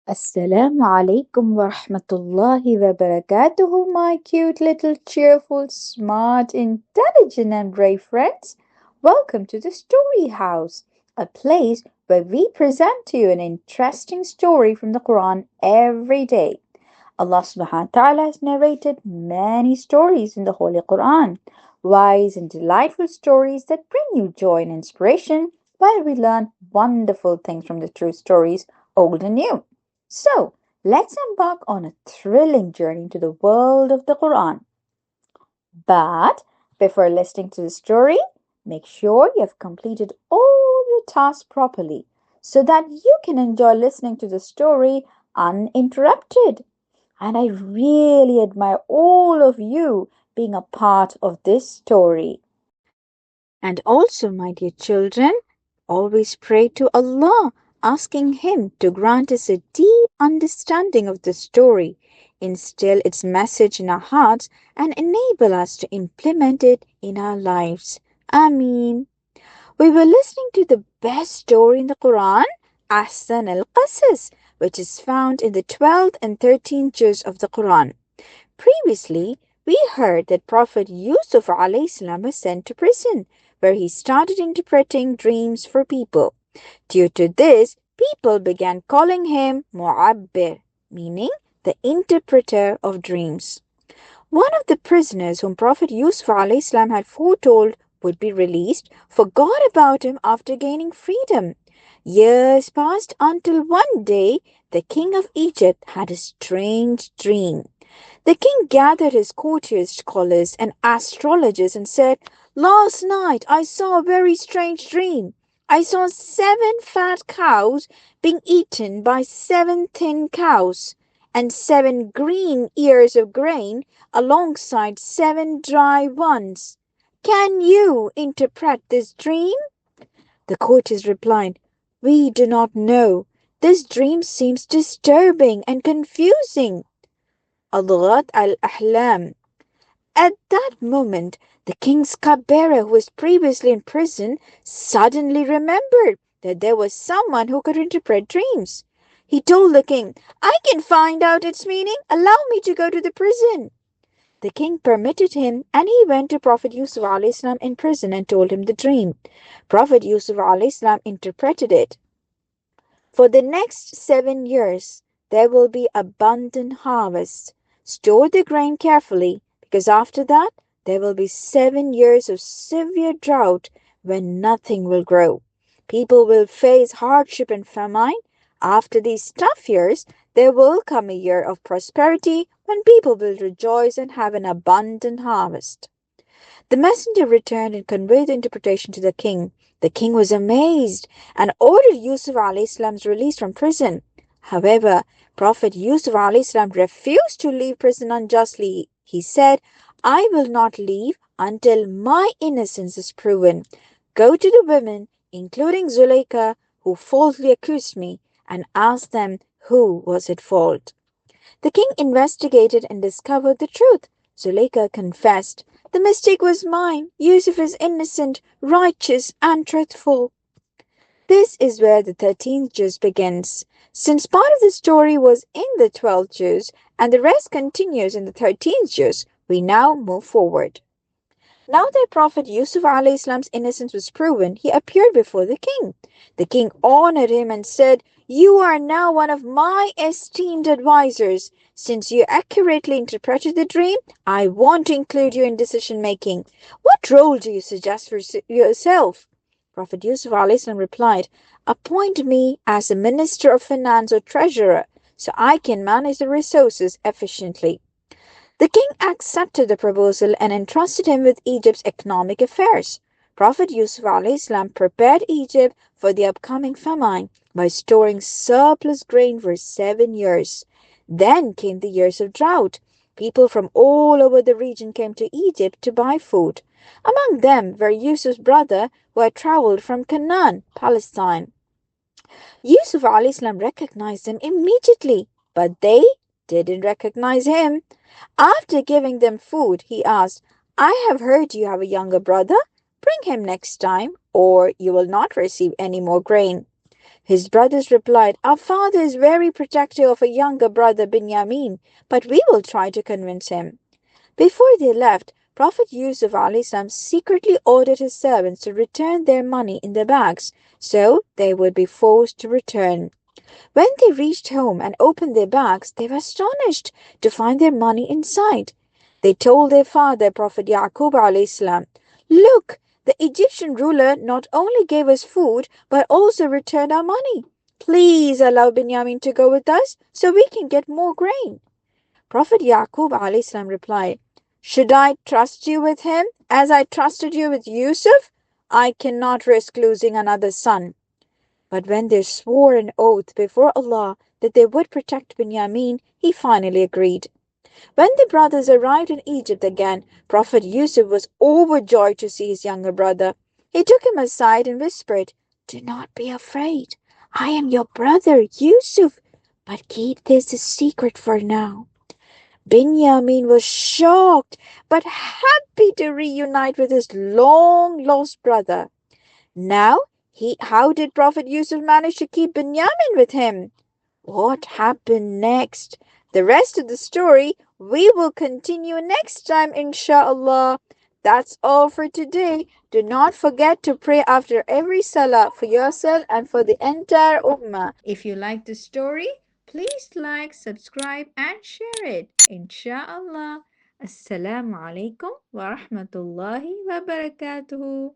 Assalamu alaikum wa rahmatullahi wa barakatuhu, my cute little cheerful, smart, intelligent, and brave friends. Welcome to the Story House, a place where we present to you an interesting story from the Quran every day. Allah subhanahu wa ta'ala has narrated many stories in the Holy Quran, wise and delightful stories that bring you joy and inspiration, while we learn wonderful things from the true stories, old and new. So, let's embark on a thrilling journey into the world of the Quran. But before listening to the story, make sure you have completed all your tasks properly so that you can enjoy listening to the story uninterrupted. And I really admire all of you being a part of this story. And also, my dear children, always pray to Allah, asking Him to grant us a deep understanding of the story, instill its message in our hearts, and enable us to implement it in our lives. Ameen. We were listening to the best story in the Quran, Ahsan al-Qasas, which is found in the 12th and 13th juz of the Quran. Previously, we heard that Prophet Yusuf alayhi was sent to prison, where he started interpreting dreams for people. Due to this, people began calling him Mu'abbir, meaning the interpreter of dreams. One of the prisoners whom Prophet Yusuf alayhi had foretold would be released forgot about him after gaining freedom. Years passed until one day the king of Egypt had a strange dream. The king gathered his courtiers, scholars, and astrologers and said, "Last night I saw a very strange dream. I saw 7 fat cows being eaten by 7 thin cows, and 7 green ears of grain alongside 7 dry ones. Can you interpret this dream?" The courtiers replied, "We do not know. This dream seems disturbing and confusing." Adghat al-Ahlam. At that moment, the king's cupbearer, who was previously in prison, suddenly remembered that there was someone who could interpret dreams. He told the king, "I can find out its meaning. Allow me to go to the prison." The king permitted him, and he went to Prophet Yusuf alayhi in prison and told him the dream. Prophet Yusuf alayhi interpreted it. For the next 7 years, there will be abundant harvest. Store the grain carefully, because after that, there will be 7 years of severe drought when nothing will grow. People will face hardship and famine. After these tough years, there will come a year of prosperity when people will rejoice and have an abundant harvest. The messenger returned and conveyed the interpretation to the king. The king was amazed and ordered Yusuf alayhi's release from prison. However, Prophet Yusuf alayhi refused to leave prison unjustly. He said, "I will not leave until my innocence is proven. Go to the women, including Zuleika, who falsely accused me, and ask them who was at fault." The king investigated and discovered the truth. Zuleika confessed, "The mistake was mine. Yusuf is innocent, righteous, and truthful." This is where the 13th juz begins. Since part of the story was in the 12th juz and the rest continues in the 13th juz, we now move forward. Now that Prophet Yusuf alayhi's innocence was proven, he appeared before the king. The king honored him and said, "You are now one of my esteemed advisors. Since you accurately interpreted the dream, I want to include you in decision making. What role do you suggest for yourself?" Prophet Yusuf alayhi replied, "Appoint me as a minister of finance or treasurer, so I can manage the resources efficiently." The king accepted the proposal and entrusted him with Egypt's economic affairs. Prophet Yusuf alayhi prepared Egypt for the upcoming famine by storing surplus grain for 7 years. Then came the years of drought. People from all over the region came to Egypt to buy food. Among them were Yusuf's brother, who had traveled from Canaan, Palestine. Yusuf alayhi recognized them immediately, but they didn't recognize him. After giving them food, he asked, "I have heard you have a younger brother. Bring him next time, or you will not receive any more grain." His brothers replied, "Our father is very protective of a younger brother, Binyamin, but we will try to convince him." Before they left, Prophet Yusuf alayhi secretly ordered his servants to return their money in the bags, so they would be forced to return. When they reached home and opened their bags, they were astonished to find their money inside. They told their father, Prophet Yaqub alayhi salam, "Look, the Egyptian ruler not only gave us food but also returned our money. Please allow Binyamin to go with us so we can get more grain." Prophet Yaqub alayhi salam replied, "Should I trust you with him as I trusted you with Yusuf? I cannot risk losing another son." But when they swore an oath before Allah that they would protect Binyamin, he finally agreed. When the brothers arrived in Egypt again, Prophet Yusuf was overjoyed to see his younger brother. He took him aside and whispered, "Do not be afraid. I am your brother Yusuf, but keep this a secret for now." Binyamin was shocked but happy to reunite with his long lost brother. Now, how did Prophet Yusuf manage to keep Binyamin with him? What happened next? The rest of the story we will continue next time, inshallah. That's all for today. Do not forget to pray after every salah for yourself and for the entire ummah. If you like the story, please like, subscribe, and share it. Inshallah. Assalamu alaikum wa rahmatullahi wa barakatuhu.